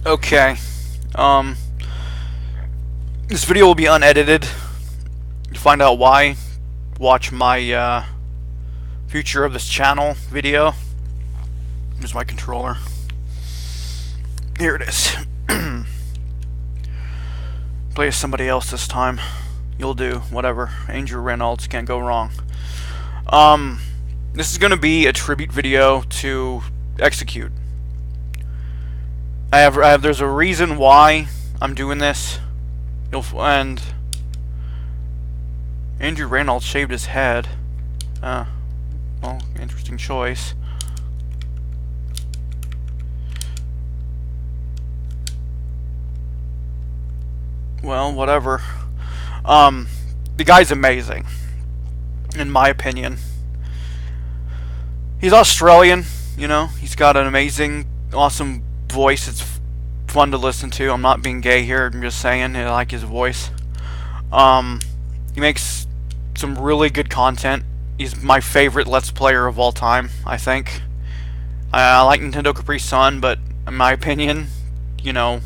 Okay. Um, this video will be unedited. To find out why, watch my future of this channel video. Here's my controller. Here it is. Play as somebody else this time. You'll do. Whatever. Andrew Reynolds, can't go wrong. This is gonna be a tribute video to Execute. There's a reason why I'm doing this. And Andrew Reynolds shaved his head. Well, interesting choice. Well, whatever. The guy's amazing, in my opinion. He's Australian, you know. He's got an amazing, awesome voice. It's fun to listen to. I'm not being gay here. I'm just saying I like his voice. He makes some really good content. He's my favorite Let's Player of all time, I think. I like Nintendo Capri Sun, but in my opinion, you know,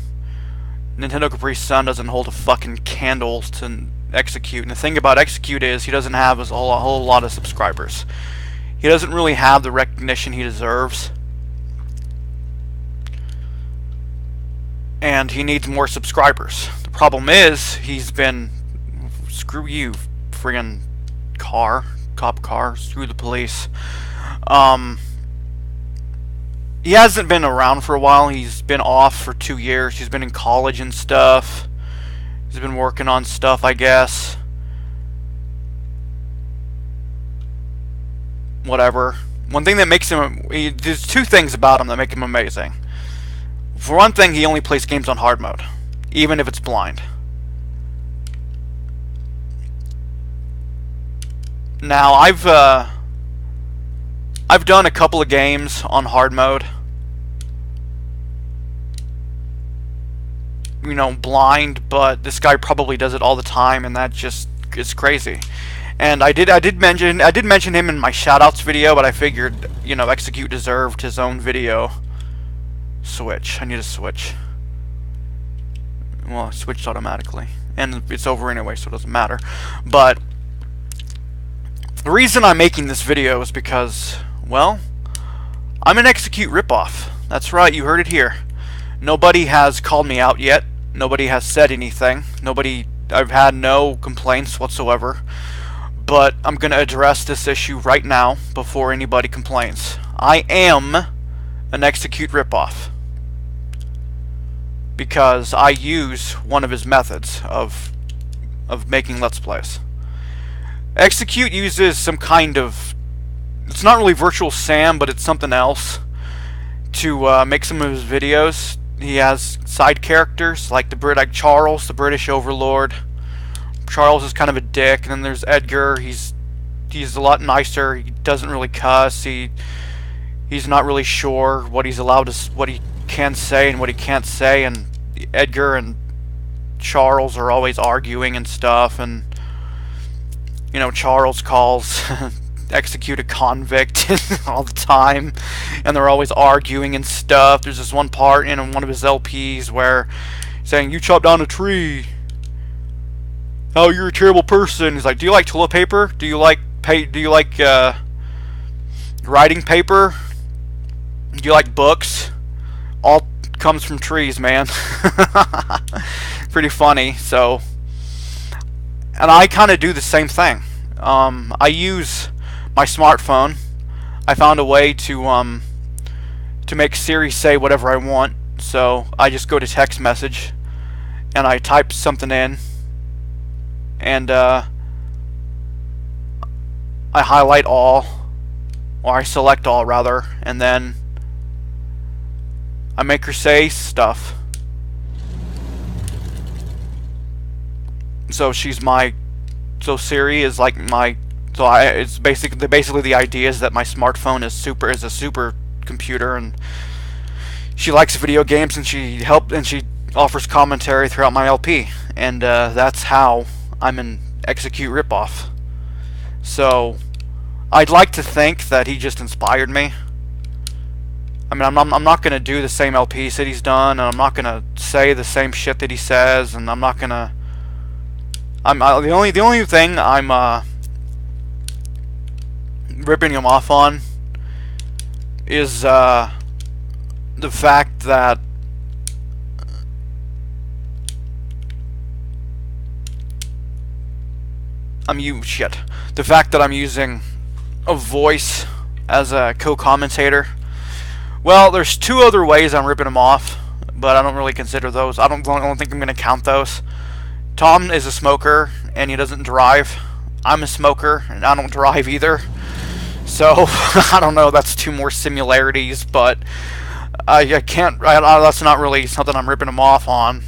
Nintendo Capri Sun doesn't hold a fucking candle to Execute. And the thing about Execute is he doesn't have a whole lot of subscribers. He doesn't really have the recognition he deserves. And he needs more subscribers. The problem is, he's been... Screw you, friggin' cop car, screw the police. He hasn't been around for a while. He's been off for 2 years. He's been in college and stuff. He's been working on stuff, I guess. Whatever. One thing that makes him... there's two things about him that make him amazing. For one thing, he only plays games on hard mode, even if it's blind. Now, I've done a couple of games on hard mode. You know, blind, but this guy probably does it all the time, and that just is crazy. And I did mention him in my shoutouts video, but I figured, you know, Execute deserved his own video. Switch. I need a switch. Well, it switched automatically, and it's over anyway, so it doesn't matter. But the reason I'm making this video is because, well, I'm an Execute ripoff. That's right, you heard it here. Nobody has called me out yet. Nobody has said anything. I've had no complaints whatsoever. But I'm going to address this issue right now before anybody complains. I am an Execute ripoff because I use one of his methods of making Let's Plays. Execute uses some kind of... it's not really Virtual Sam, but it's something else to make some of his videos. He has side characters like Charles, the British Overlord. Charles is kind of a dick, and then there's Edgar. He's a lot nicer. He doesn't really cuss. He's not really sure what he's allowed to, what he can say and what he can't say. And Edgar and Charles are always arguing and stuff. And you know, Charles calls Execute a convict all the time, and they're always arguing and stuff. There's this one part in one of his LPs where he's saying, "You chopped down a tree. Oh, you're a terrible person." He's like, "Do you like toilet paper? Do you like writing paper? Do you like books?" All comes from trees, man. Pretty funny. So, and I kind of do the same thing. I use my smartphone. I found a way to make Siri say whatever I want. So I just go to text message and I type something in, and I highlight all, or I select all rather, and then I make her say stuff. So Siri is like my... it's basically the idea is that my smartphone is a super computer, and she likes video games, and she offers commentary throughout my LP, and that's how I'm an Execute ripoff. So I'd like to think that he just inspired me. I mean, I'm not gonna do the same LPs that he's done, and I'm not gonna say the same shit that he says, and I'm not gonna. The only thing I'm ripping him off on is the fact that the fact that I'm using a voice as a co-commentator. Well, there's two other ways I'm ripping him off, but I don't really consider those. I don't think I'm going to count those. Tom is a smoker, and he doesn't drive. I'm a smoker, and I don't drive either. So, I don't know, that's two more similarities, but I can't, that's not really something I'm ripping him off on.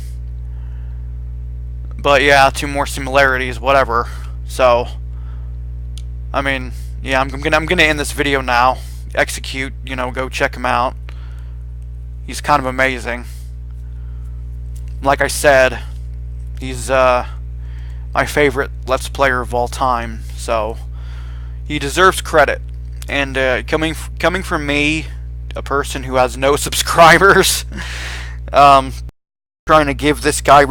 But yeah, two more similarities, whatever. So, I mean, yeah, I'm gonna end this video now. Execute, you know, go check him out. He's kind of amazing. Like I said, he's my favorite Let's Player of all time. So he deserves credit. And coming from me, a person who has no subscribers, trying to give this guy